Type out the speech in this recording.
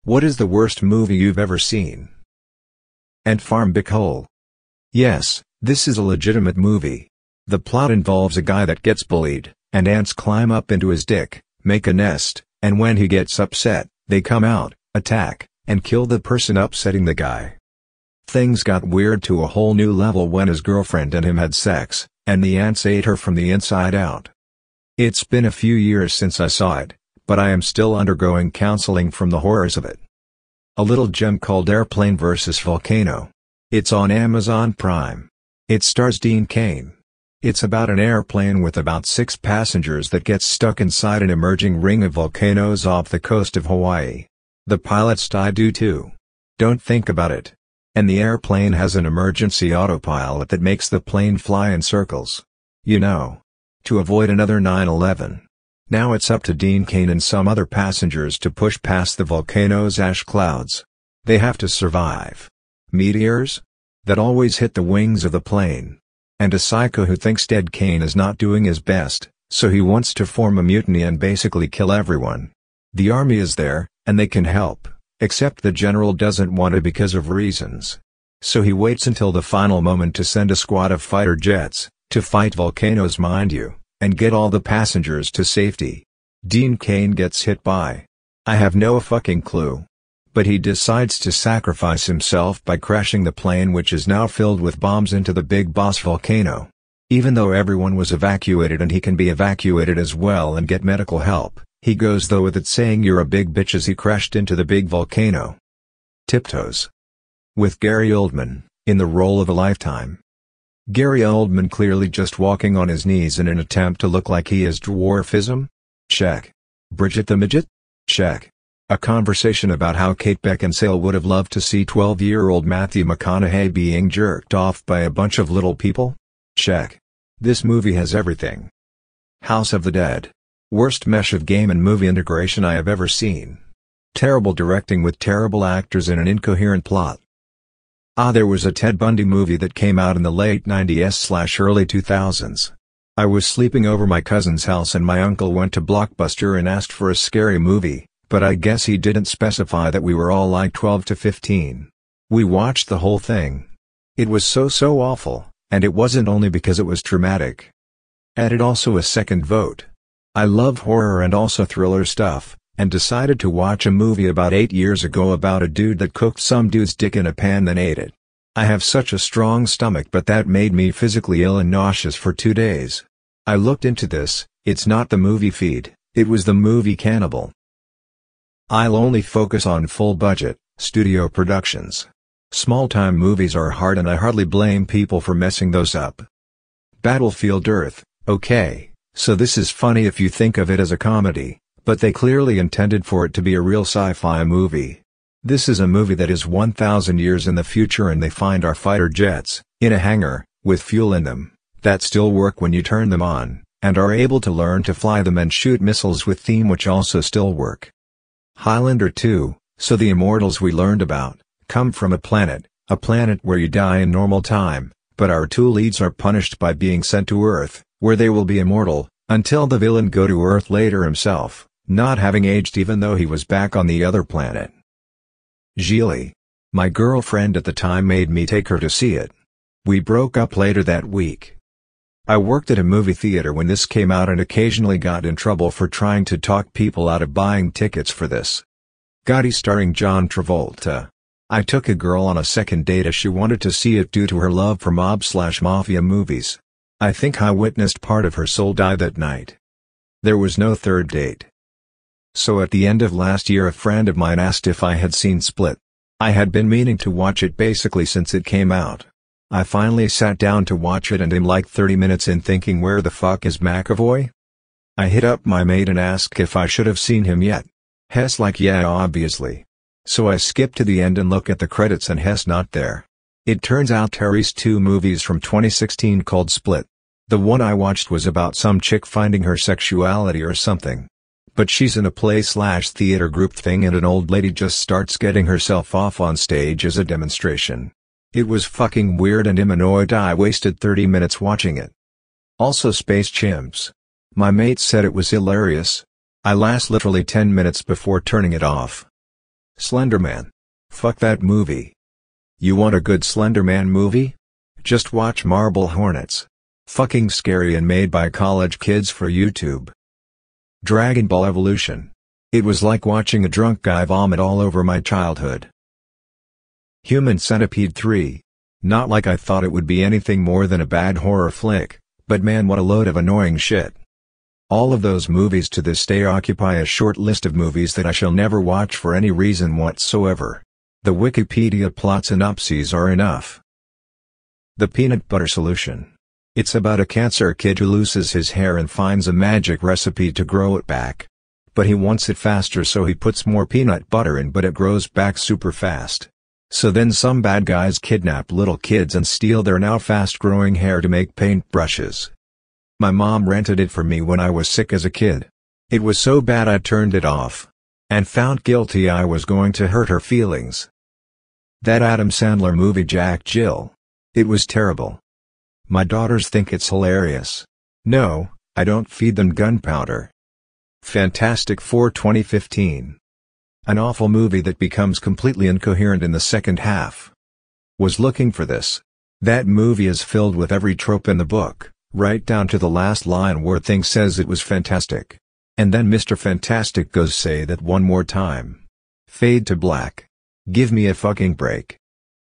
What is the worst movie you've ever seen? And Farm Bick Hole. Yes, this is a legitimate movie. The plot involves a guy that gets bullied, and ants climb up into his dick, make a nest, and when he gets upset, they come out, attack, and kill the person upsetting the guy. Things got weird to a whole new level when his girlfriend and him had sex, and the ants ate her from the inside out. It's been a few years since I saw it, but I am still undergoing counseling from the horrors of it. A little gem called Airplane vs. Volcano. It's on Amazon Prime. It stars Dean Cain. It's about an airplane with about 6 passengers that gets stuck inside an emerging ring of volcanoes off the coast of Hawaii. The pilots die due to. Don't think about it. And the airplane has an emergency autopilot that makes the plane fly in circles. You know. To avoid another 9/11. Now it's up to Dean Cain and some other passengers to push past the volcano's ash clouds. They have to survive. Meteors? That always hit the wings of the plane. And a psycho who thinks dead Cain is not doing his best, so he wants to form a mutiny and basically kill everyone. The army is there, and they can help, except the general doesn't want to because of reasons. So he waits until the final moment to send a squad of fighter jets, to fight volcanoes mind you, and get all the passengers to safety. Dean Cain gets hit by. I have no fucking clue. But he decides to sacrifice himself by crashing the plane, which is now filled with bombs, into the Big Boss volcano. Even though everyone was evacuated and he can be evacuated as well and get medical help, he goes though with it saying you're a big bitch as he crashed into the big volcano. Tiptoes. With Gary Oldman, in the role of a lifetime. Gary Oldman clearly just walking on his knees in an attempt to look like he is dwarfism? Check. Bridget the Midget? Check. A conversation about how Kate Beckinsale would have loved to see 12-year-old Matthew McConaughey being jerked off by a bunch of little people? Check. This movie has everything. House of the Dead. Worst mesh of game and movie integration I have ever seen. Terrible directing with terrible actors and an incoherent plot. There was a Ted Bundy movie that came out in the late 90s/early 2000s. I was sleeping over my cousin's house and my uncle went to Blockbuster and asked for a scary movie, but I guess he didn't specify that we were all like 12 to 15. We watched the whole thing. It was so awful, and it wasn't only because it was traumatic. Added also a second vote. I love horror and also thriller stuff, and decided to watch a movie about 8 years ago about a dude that cooked some dude's dick in a pan then ate it. I have such a strong stomach, but that made me physically ill and nauseous for 2 days. I looked into this. It's not the movie feed, it was the movie Cannibal. I'll only focus on full-budget, studio productions. Small-time movies are hard and I hardly blame people for messing those up. Battlefield Earth, okay, so this is funny if you think of it as a comedy, but they clearly intended for it to be a real sci-fi movie. This is a movie that is 1,000 years in the future and they find our fighter jets, in a hangar, with fuel in them, that still work when you turn them on, and are able to learn to fly them and shoot missiles with them which also still work. Highlander 2, so the immortals we learned about, come from a planet where you die in normal time, but our 2 leads are punished by being sent to Earth, where they will be immortal, until the villain go to Earth later himself, not having aged even though he was back on the other planet. Gigli. My girlfriend at the time made me take her to see it. We broke up later that week. I worked at a movie theater when this came out and occasionally got in trouble for trying to talk people out of buying tickets for this. Gotti starring John Travolta. I took a girl on a second date as she wanted to see it due to her love for mob/mafia movies. I think I witnessed part of her soul die that night. There was no third date. So at the end of last year a friend of mine asked if I had seen Split. I had been meaning to watch it basically since it came out. I finally sat down to watch it and am like 30 minutes in thinking where the fuck is McAvoy? I hit up my mate and asked if I should have seen him yet. Hess like yeah obviously. So I skip to the end and look at the credits and Hess not there. It turns out Terry's 2 movies from 2016 called Split. The one I watched was about some chick finding her sexuality or something. But she's in a play/theater group thing and an old lady just starts getting herself off on stage as a demonstration. It was fucking weird and I'm annoyed I wasted 30 minutes watching it. Also Space Chimps. My mate said it was hilarious. I last literally 10 minutes before turning it off. Slender Man. Fuck that movie. You want a good Slender Man movie? Just watch Marble Hornets. Fucking scary and made by college kids for YouTube. Dragon Ball Evolution. It was like watching a drunk guy vomit all over my childhood. Human Centipede 3. Not like I thought it would be anything more than a bad horror flick, but man, what a load of annoying shit. All of those movies to this day occupy a short list of movies that I shall never watch for any reason whatsoever. The Wikipedia plot synopses are enough. The Peanut Butter Solution. It's about a cancer kid who loses his hair and finds a magic recipe to grow it back. But he wants it faster, so he puts more peanut butter in, but it grows back super fast. So then some bad guys kidnap little kids and steal their now fast-growing hair to make paintbrushes. My mom rented it for me when I was sick as a kid. It was so bad I turned it off. And found guilty I was going to hurt her feelings. That Adam Sandler movie Jack Jill. It was terrible. My daughters think it's hilarious. No, I don't feed them gunpowder. Fantastic Four 2015. An awful movie that becomes completely incoherent in the second half. Was looking for this. That movie is filled with every trope in the book, right down to the last line where Thing says it was fantastic. And then Mr. Fantastic goes say that one more time. Fade to black. Give me a fucking break.